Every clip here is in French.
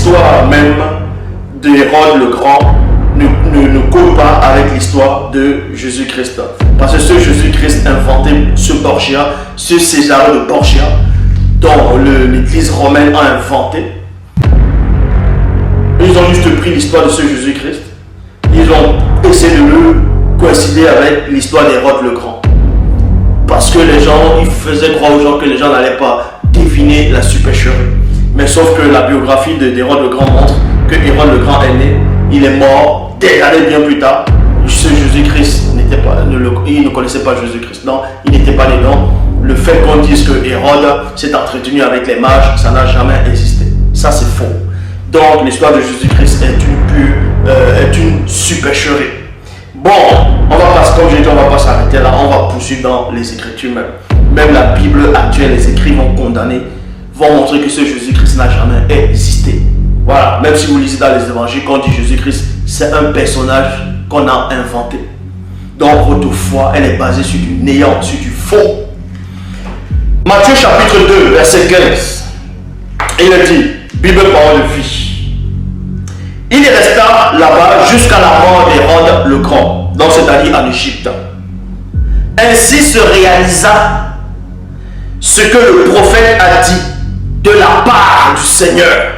l'histoire même d'Hérode le Grand ne colle pas avec l'histoire de Jésus-Christ. Parce que ce Jésus-Christ inventé, ce Borgia, ce César de Borgia, dont l'église romaine a inventé, ils ont juste pris l'histoire de ce Jésus-Christ, ils ont essayé de le coïncider avec l'histoire d'Hérode le Grand. Parce que les gens, ils faisaient croire aux gens que les gens n'allaient pas deviner la supercherie. Mais sauf que la biographie d'Hérode le Grand montre que Hérode le Grand est né, il est mort des années bien plus tard. Ce Jésus-Christ n'était pas, il ne connaissait pas Jésus-Christ, non, il n'était pas né, non. Le fait qu'on dise que Hérode s'est entretenu avec les mages, ça n'a jamais existé. Ça c'est faux. Donc l'histoire de Jésus-Christ est une supercherie. Bon, on va pas, comme j'ai dit, on va pas s'arrêter là, on va poursuivre dans les Écritures même. Même la Bible actuelle, les écrits vont condamner, vont montrer que ce Jésus-Christ n'a jamais existé. Voilà, même si vous lisez dans les évangiles, quand on dit Jésus-Christ, c'est un personnage qu'on a inventé. Donc votre foi, elle est basée sur du néant, sur du faux. Matthieu chapitre 2, verset 15. Il dit, Bible parole de vie. Il resta là-bas jusqu'à la mort d'Hérode le Grand, donc c'est-à-dire en Égypte. Ainsi se réalisa ce que le prophète a dit de la part du Seigneur.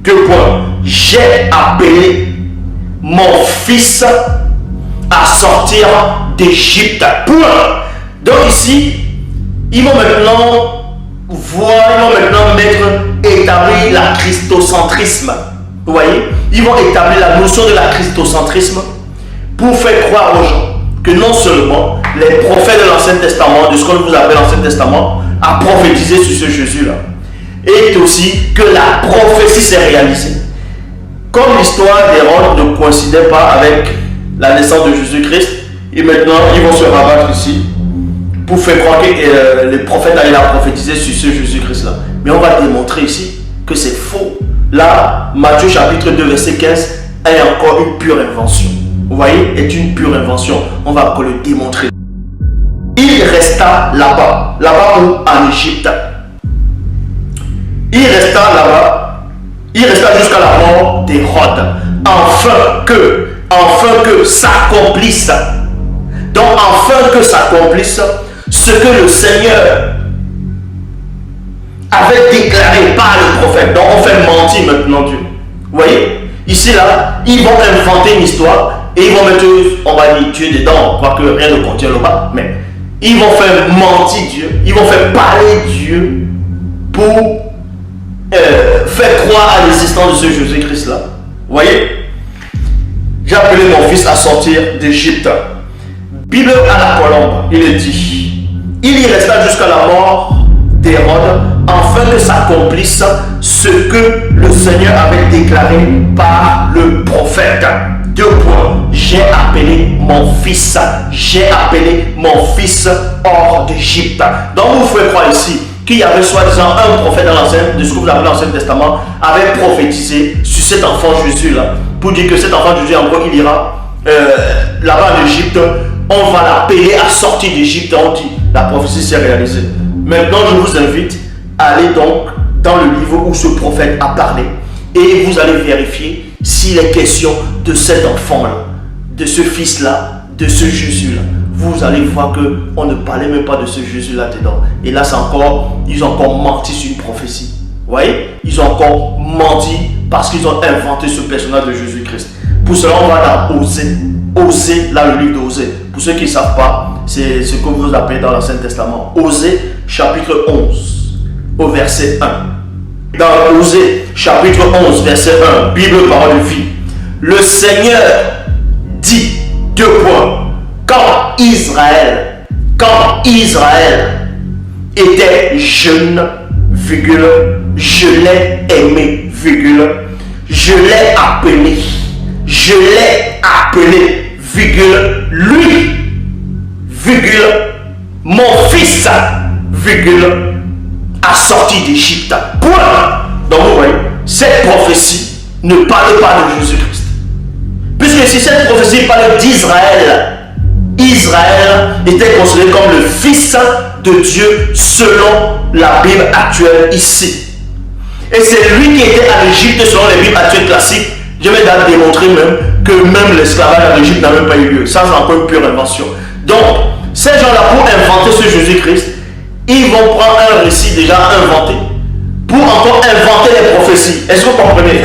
Deux points. J'ai appelé mon fils à sortir d'Égypte. Point. Donc ici, ils vont maintenant établir la christocentrisme. Vous voyez, ils vont établir la notion de la christocentrisme pour faire croire aux gens que non seulement les prophètes de l'Ancien Testament, de ce qu'on vous appelle l'Ancien Testament, a prophétisé sur ce Jésus-là, et aussi que la prophétie s'est réalisée. Comme l'histoire d'Hérode ne coïncidait pas avec la naissance de Jésus-Christ, et maintenant ils vont se rabattre ici pour faire croire que les prophètes allaient la prophétiser sur ce Jésus-Christ-là. Mais on va démontrer ici que c'est faux. Là, Matthieu chapitre 2, verset 15 est encore une pure invention. Vous voyez, est une pure invention. On va encore le démontrer. Il resta là-bas où en Égypte. Il resta là-bas. Il resta jusqu'à la mort d'Hérode. Afin que s'accomplisse. Donc, afin que s'accomplisse ce que le Seigneur avait déclaré par le prophète. Donc, on fait mentir maintenant Dieu. Vous voyez? Ici, là, ils vont inventer une histoire et ils vont mettre, on va dire Dieu dedans, quoique rien ne contient le bas, mais ils vont faire mentir Dieu, ils vont faire parler Dieu pour faire croire à l'existence de ce Jésus-Christ-là. Vous voyez? J'ai appelé mon fils à sortir d'Égypte. Bible à la colombe, il est dit, il y resta jusqu'à la mort d'Hérode, afin que s'accomplisse ce que le Seigneur avait déclaré par le prophète. Deux points. J'ai appelé mon fils hors d'Égypte. Donc vous pouvez croire ici qu'il y avait soi-disant un prophète dans de ce que vous appelez l'Ancien Testament, avait prophétisé sur cet enfant Jésus-là, pour dire que cet enfant Jésus, en gros, il ira là-bas en Égypte, on va l'appeler à sortir d'Égypte. On dit, la prophétie s'est réalisée. Maintenant, je vous invite à aller donc dans le livre où ce prophète a parlé et vous allez vérifier s'il est question de cet enfant-là, de ce fils-là, de ce Jésus-là. Vous allez voir qu'on ne parlait même pas de ce Jésus-là dedans. Et là, ils ont encore menti sur une prophétie. Vous voyez? Ils ont encore menti parce qu'ils ont inventé ce personnage de Jésus-Christ. Pour cela, on va dans Osée. Osée, là, le livre d'Osée. Pour ceux qui ne savent pas, c'est ce que vous appelez dans l'Ancien Testament. Osée, chapitre 11, au verset 1. Dans Osée, chapitre 11, verset 1, Bible, parole de vie. Le Seigneur dit, deux points, quand Israël était jeune, virgule, je l'ai aimé, virgule, je l'ai appelé, virgule, lui, virgule, mon fils, virgule, a sorti d'Égypte. Point. Donc vous voyez, cette prophétie ne parle pas de Jésus-Christ. Puisque si cette prophétie parle d'Israël, Israël était considéré comme le fils de Dieu selon la Bible actuelle ici. Et c'est lui qui était en Égypte selon les Bibles actuelles classiques. Je vais démontrer même que même l'esclavage en Égypte n'a même pas eu lieu. Ça, c'est encore une pure invention. Donc, ces gens-là, pour inventer ce Jésus-Christ, ils vont prendre un récit déjà inventé pour encore inventer les prophéties. Est-ce que vous comprenez?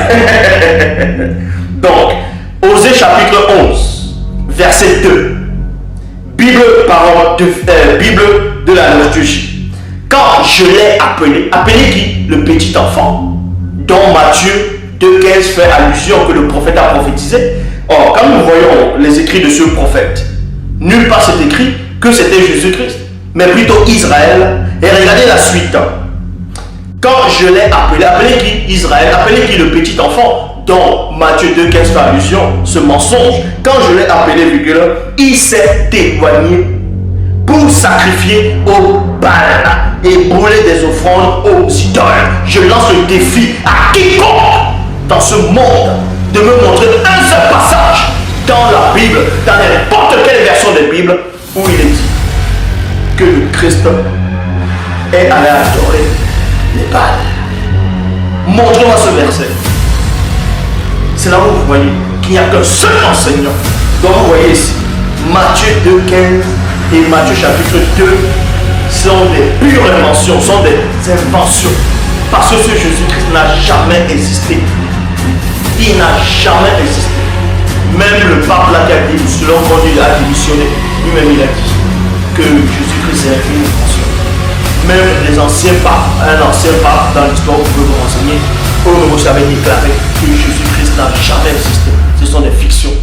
Donc, Osée chapitre 11, verset 2. Bible de la liturgie. Quand je l'ai appelé, appelé qui? Le petit enfant, dont Matthieu 2,15 fait allusion que le prophète a prophétisé. Or, quand nous voyons les écrits de ce prophète, nulle part c'est écrit que c'était Jésus-Christ, mais plutôt Israël. Et regardez la suite. Quand je l'ai appelé, appelé qui? Israël, appelé qui? Le petit enfant, dont Matthieu 2,15 fait allusion, ce mensonge. Quand je l'ai appelé, virgule, il s'est éloigné pour sacrifier au Baal et brûler des offrandes aux idoles. Je lance le défi à quiconque dans ce monde de me montrer un seul passage dans la Bible, dans n'importe quelle version de la Bible, où il est dit que le Christ est allé adorer les Baals. Montrez-moi ce verset. C'est là où vous voyez qu'il n'y a qu'un seul enseignant. Donc vous voyez ici, Matthieu 2,15 et Matthieu chapitre 2 sont des pures inventions, sont des inventions. Parce que ce Jésus-Christ n'a jamais existé. Il n'a jamais existé. Même le pape là qui a dit, selon mon Dieu, a démissionné, lui-même il a dit que Jésus-Christ est une invention. Même les anciens papes, un ancien pape dans l'histoire, vous pouvez vous renseigner, au Nouveau Testament déclaré que Jésus-Christ n'a jamais existé. Ce sont des fictions.